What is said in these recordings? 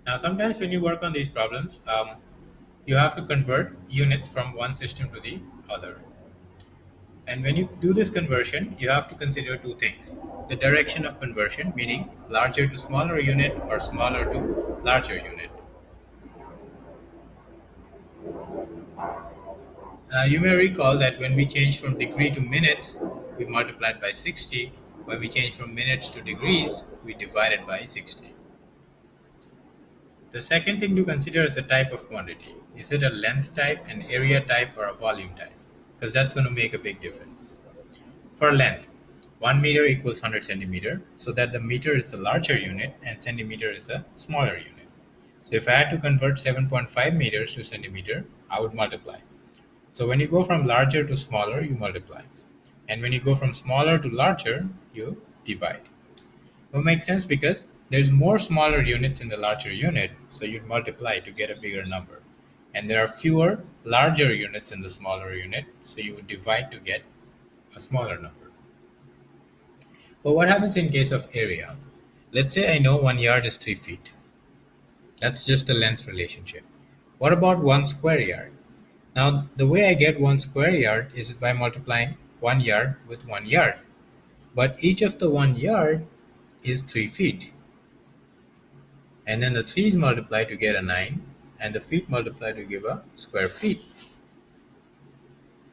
Now, sometimes when you work on these problems, you have to convert units from one system to the other. And when you do this conversion, you have to consider two things. The direction of conversion, meaning larger to smaller unit or smaller to larger unit. You may recall that when we change from degree to minutes, we multiplied by 60. When we change from minutes to degrees, we divided by 60. The second thing to consider is the type of quantity. Is it a length type, an area type, or a volume type? Because that's going to make a big difference. For length, 1 meter equals 100 centimeter, so that the meter is the larger unit and centimeter is the smaller unit. So if I had to convert 7.5 meters to centimeter, I would multiply. So when you go from larger to smaller, you multiply. And when you go from smaller to larger, you divide. It makes sense because there's more smaller units in the larger unit, so you'd multiply to get a bigger number. And there are fewer larger units in the smaller unit, so you would divide to get a smaller number. But what happens in case of area? Let's say I know 1 yard is 3 feet. That's just a length relationship. What about 1 square yard? Now, the way I get 1 square yard is by multiplying 1 yard with 1 yard. But each of the 1 yard is 3 feet. And then the 3's multiply to get a 9, and the feet multiply to give a square feet.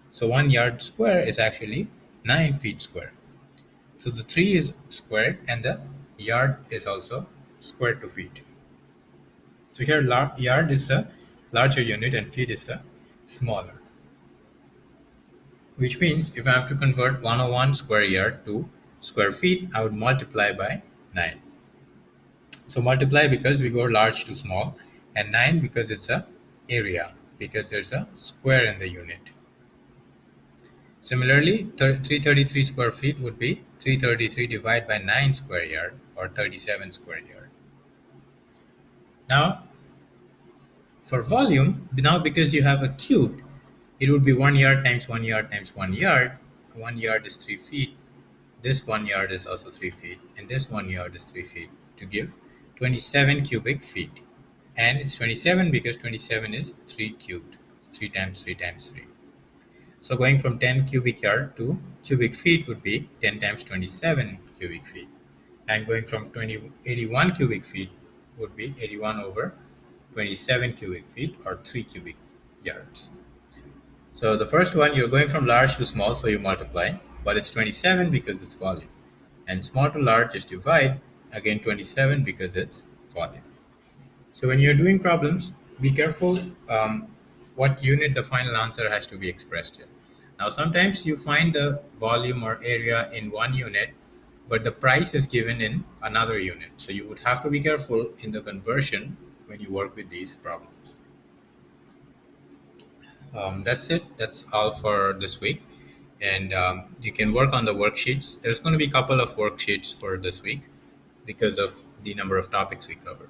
So 1 yard square is actually 9 feet square. So the 3 is squared, and the yard is also squared to feet. So here yard is the larger unit and feet is the smaller. Which means if I have to convert 101 square yard to square feet, I would multiply by 9. So multiply because we go large to small, and 9 because it's a area, because there's a square in the unit. Similarly, 333 square feet would be 333 divided by 9 square yard, or 37 square yard. Now, for volume, now because you have a cube, it would be 1 yard times 1 yard times 1 yard. 1 yard is 3 feet. This 1 yard is also 3 feet, and this 1 yard is 3 feet to give 27 cubic feet. And it's 27 because 27 is 3 cubed. 3 times 3 times 3. So going from 10 cubic yard to cubic feet would be 10 times 27 cubic feet. And going from 81 cubic feet would be 81 over 27 cubic feet, or 3 cubic yards. So the first one, you're going from large to small, so you multiply, but it's 27 because it's volume. And small to large, just divide, again 27 because it's volume. So when you're doing problems, be careful what unit the final answer has to be expressed in. Now sometimes you find the volume or area in one unit, but the price is given in another unit. So you would have to be careful in the conversion when you work with these problems. That's it. That's all for this week. And you can work on the worksheets. There's going to be a couple of worksheets for this week because of the number of topics we covered.